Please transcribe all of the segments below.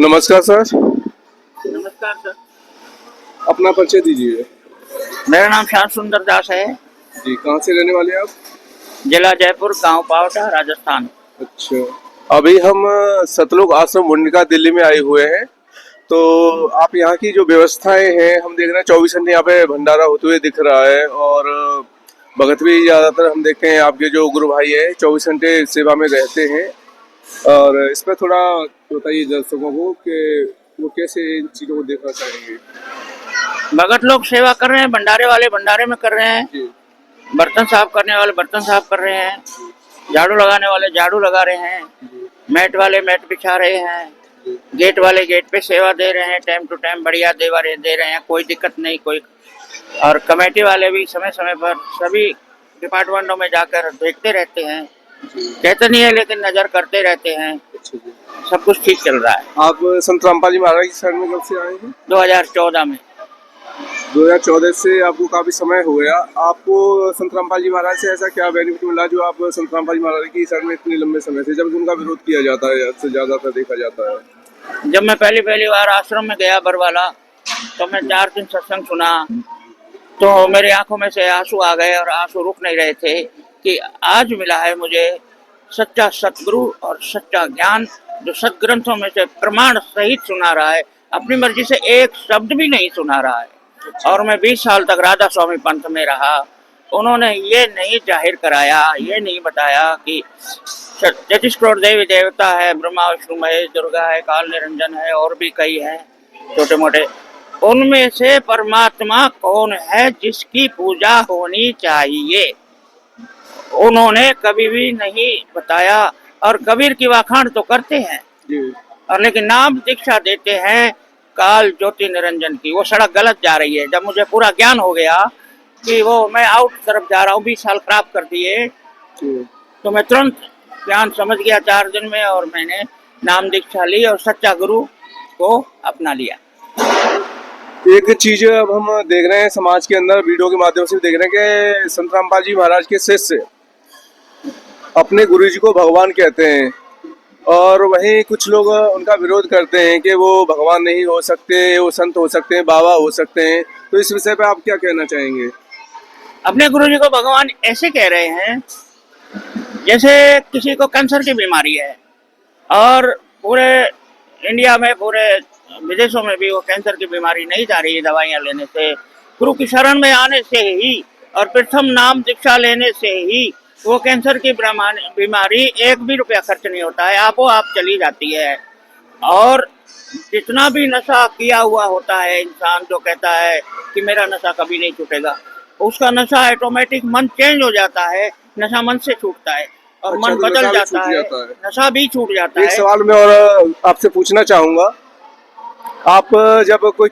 नमस्कार सर। नमस्कार सर। अपना परिचय दीजिए। मेरा नाम श्याम सुंदर दास है। जी, कहाँ से रहने वाले हैं आप? जिला जयपुर, गांव पावटा, राजस्थान। अच्छा, अभी हम सतलुज आश्रम मुंडिका दिल्ली में आए हुए हैं। तो आप यहाँ की जो व्यवस्थाएं हैं, हम देख रहे हैं 24 घंटे यहाँ पे भंडारा होते हुए दिख रहा है। और भगत भी ज़्यादातर हम देखते हैं, आपके जो गुरु भाई है 24 घंटे सेवा में रहते हैं। और इस पर थोड़ा बताइए दर्शकों को कि वो कैसे इन चीज़ों को देखना चाहेंगे। भगत लोग सेवा कर रहे हैं, भंडारे वाले भंडारे में कर रहे हैं, जी बर्तन साफ करने वाले बर्तन साफ कर रहे हैं, झाड़ू लगाने वाले झाड़ू लगा रहे हैं, जी मैट वाले मैट बिछा रहे हैं, जी गेट वाले गेट पे सेवा दे रहे हैं, टाइम टू टाइम बढ़िया देवारे दे रहे हैं, कोई दिक्कत नहीं कोई। और कमेटी वाले भी समय समय पर सभी डिपार्टमेंटों में जाकर देखते रहते हैं, जी। कहते नहीं है लेकिन नजर करते रहते हैं। अच्छा जी। सब कुछ ठीक चल रहा है। आप संत रामपाल जी महाराज की शरण में कब से आए हैं? 2014 में। 2014 से आपको काफी समय हो गया। आपको संत रामपाल जी महाराज से ऐसा क्या बेनिफिट मिला जो आप संत रामपाल जी महाराज की शरण में इतने लंबे समय से, जब उनका विरोध किया जाता है, हद से ज्यादातर देखा जाता है? जब मैं पहली बार आश्रम में गया बरवाला, तो मैं 4 दिन सत्संग सुना, तो मेरी आंखों में से आंसू आ गए और आंसू रुक नहीं रहे थे कि आज मिला है मुझे सच्चा सतगुरु और सच्चा ज्ञान, जो सदग्रंथों में से प्रमाण सहित सुना रहा है, अपनी मर्जी से एक शब्द भी नहीं सुना रहा है। और मैं 20 साल तक राधा स्वामी पंथ में रहा। उन्होंने ये नहीं जाहिर कराया, ये नहीं बताया कि 33 करोड़ देवी देवता है, ब्रह्मा विष्णु महेश, दुर्गा है, काल निरंजन है, और भी कई हैं छोटे मोटे। उनमें से परमात्मा कौन है जिसकी पूजा होनी चाहिए, उन्होंने कभी भी नहीं बताया। और कबीर की वाखाण तो करते हैं जी और लेकिन नाम दीक्षा देते हैं काल ज्योति निरंजन की। वो सड़क गलत जा रही है। जब मुझे पूरा ज्ञान हो गया कि वो मैं आउट तरफ जा रहा हूँ, 20 साल खराब कर दिए, तो मैं तुरंत ज्ञान समझ गया 4 दिन में, और मैंने नाम दीक्षा ली और सच्चा गुरु को अपना लिया। एक चीज अब हम देख रहे हैं समाज के अंदर, वीडियो के माध्यम से देख रहे हैं कि संत रामपाल जी महाराज के शिष्य अपने गुरु जी को भगवान कहते हैं, और वहीं कुछ लोग उनका विरोध करते हैं कि वो भगवान नहीं हो सकते, वो संत हो सकते हैं, बाबा हो सकते हैं। तो इस विषय पे आप क्या कहना चाहेंगे? अपने गुरु जी को भगवान ऐसे कह रहे हैं जैसे किसी को कैंसर की बीमारी है, और पूरे इंडिया में, पूरे विदेशों में भी वो कैंसर की बीमारी नहीं जा रही है दवाइयाँ लेने से। गुरु की शरण में आने से ही और प्रथम नाम दीक्षा लेने से ही वो कैंसर की बीमारी 1 भी रुपया खर्च नहीं होता है, आपो आप चली जाती है। और जितना भी नशा किया हुआ होता है इंसान, जो कहता है कि मेरा नशा कभी नहीं छूटेगा, उसका नशा ऑटोमेटिक मन चेंज हो जाता है, नशा मन से छूटता है और अच्छा, मन तो बदल नशा भी जाता छूट है, जाता है। नशा भी छूट जाता एक है। सवाल मैं और आपसे पूछना चाहूंगा। आप जब कोई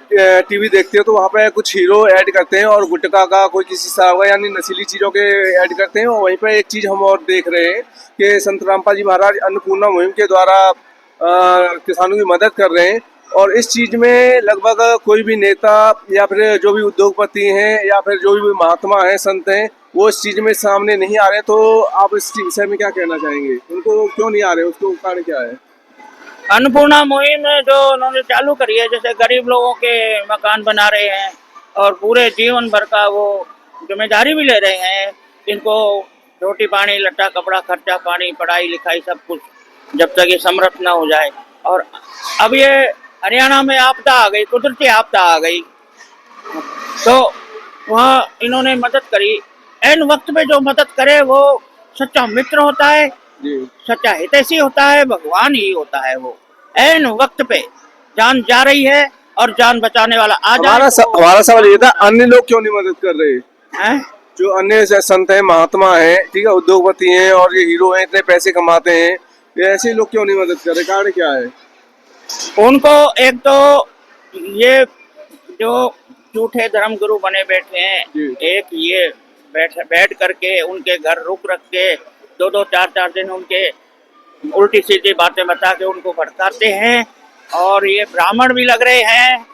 टीवी देखते हो तो वहाँ पे कुछ हीरो ऐड करते हैं, और गुटखा का, कोई किसी शराब का, यानी नशीली चीजों के ऐड करते हैं। और वहीं पे एक चीज हम और देख रहे हैं कि संत रामपाल जी महाराज अन्नपूर्णा मुहिम के द्वारा किसानों की मदद कर रहे हैं। और इस चीज में लगभग कोई भी नेता या फिर जो भी उद्योगपति हैं या फिर जो भी महात्मा हैं, संत हैं, वो इस चीज में सामने नहीं आ रहे। तो आप इस विषय में क्या कहना चाहेंगे? उनको क्यों नहीं आ रहे, उसको कारण क्या है? अन्नपूर्णा मुहिम जो उन्होंने चालू करी है, जैसे गरीब लोगों के मकान बना रहे हैं और पूरे जीवन भर का वो जिम्मेदारी भी ले रहे हैं, इनको रोटी पानी लट्टा कपड़ा खर्चा पानी पढ़ाई लिखाई सब कुछ, जब तक ये समर्थ ना हो जाए। और अब ये हरियाणा में आपदा आ गई, कुदरती आपदा आ गई, तो वहाँ इन्होंने मदद करी। एन वक्त में जो मदद करे वो सच्चा मित्र होता है, सच्चा हितैषी होता है, भगवान ही होता है। वो एन वक्त पे जान जा रही है और जान बचाने वाला आ जाए। हमारा सवाल ये था, अन्य लोग क्यों नहीं मदद कर रहे हैं? जो अन्य संत हैं, महात्मा हैं, ठीक है, उद्योगपति हैं और ये हीरो हैं, इतने पैसे कमाते हैं, ये ऐसे लोग क्यों नहीं मदद कर रहे? कारण क्या है? उनको एक तो ये जो झूठे धर्म गुरु बने बैठे हैं, एक ये बैठ करके उनके घर रुक रख के 2-2, 4-4 दिन उनके उल्टी सीधी बातें बता के उनको भड़काते हैं। और ये ब्राह्मण भी लग रहे हैं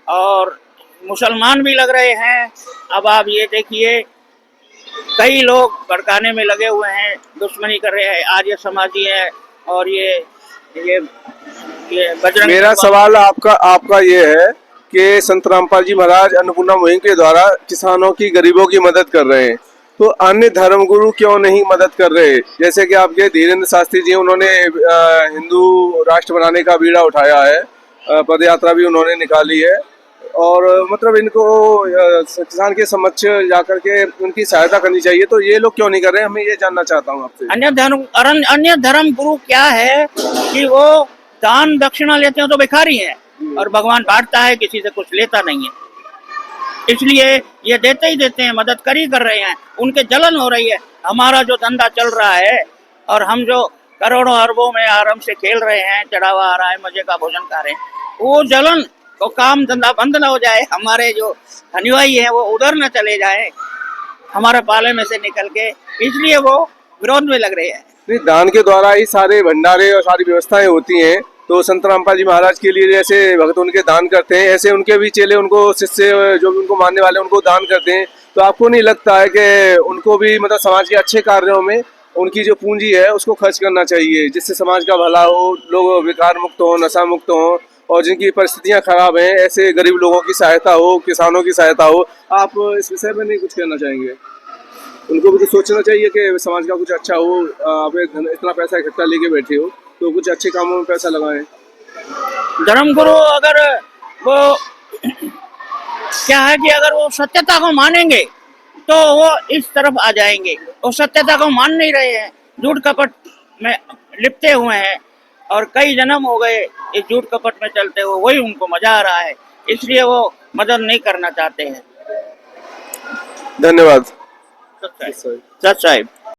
और मुसलमान भी लग रहे हैं। अब आप ये देखिए, कई लोग भड़काने में लगे हुए हैं, दुश्मनी कर रहे हैं, आर्य समाजी है और ये ये बजरंग मेरा सवाल आपका आपका ये है कि संत रामपाल जी महाराज अन्नपूर्णा मुहिम के द्वारा किसानों की, गरीबों की मदद कर रहे हैं, तो अन्य धर्मगुरु क्यों नहीं मदद कर रहे? जैसे कि आपके धीरेन्द्र शास्त्री जी, उन्होंने हिंदू राष्ट्र बनाने का बीड़ा उठाया है, पद यात्रा भी उन्होंने निकाली है, और मतलब इनको किसान के समक्ष जाकर के उनकी सहायता करनी चाहिए, तो ये लोग क्यों नहीं कर रहे हैं? हमें ये जानना चाहता हूँ आपसे। अन्य धर्म गुरु क्या है कि वो दान दक्षिणा लेते हैं तो भिखारी हैं, और भगवान बांटता है, किसी से कुछ लेता नहीं है। इसलिए ये देते ही देते हैं, मदद कर ही कर रहे हैं। उनके जलन हो रही है। हमारा जो धंधा चल रहा है और हम जो करोड़ों अरबों में आराम से खेल रहे हैं, चढ़ावा आ रहा है, मजे का भोजन खा रहे हैं, वो जलन तो काम धंधा बंद ना हो जाए, हमारे जो अनुयायी है वो उधर न चले जाए हमारे पाले में से निकल के, इसलिए वो विरोध में लग रहे हैं। नहीं, दान के द्वारा ही सारे भंडारे और सारी व्यवस्थाएं होती हैं, तो संत रामपाल जी महाराज के लिए जैसे भक्त उनके दान करते हैं, ऐसे उनके भी चेले, उनको शिष्य जो भी उनको मानने वाले उनको दान करते हैं, तो आपको नहीं लगता है कि उनको भी मतलब समाज के अच्छे कार्यों में उनकी जो पूंजी है उसको खर्च करना चाहिए, जिससे समाज का भला हो, लोग विकार मुक्त हो, नशा मुक्त हो, और जिनकी परिस्थितियां खराब हैं ऐसे गरीब लोगों की सहायता हो, किसानों की सहायता हो? आप इस विषय में नहीं कुछ कहना चाहेंगे? उनको भी तो सोचना चाहिए कि समाज का कुछ अच्छा हो। आप इतना पैसा इकट्ठा लेके बैठे हो, तो कुछ अच्छे कामों में पैसा लगाएं। धर्मगुरु अगर वो क्या है कि अगर वो सत्यता को मानेंगे तो वो इस तरफ आ जाएंगे। वो सत्यता को मान नहीं रहे हैं, झूठ कपट में लिपटे हुए हैं, और कई जन्म हो गए इस झूठ कपट में चलते हुए, वही उनको मजा आ रहा है, इसलिए वो मदद नहीं करना चाहते हैं। धन्यवाद। सच साहिब।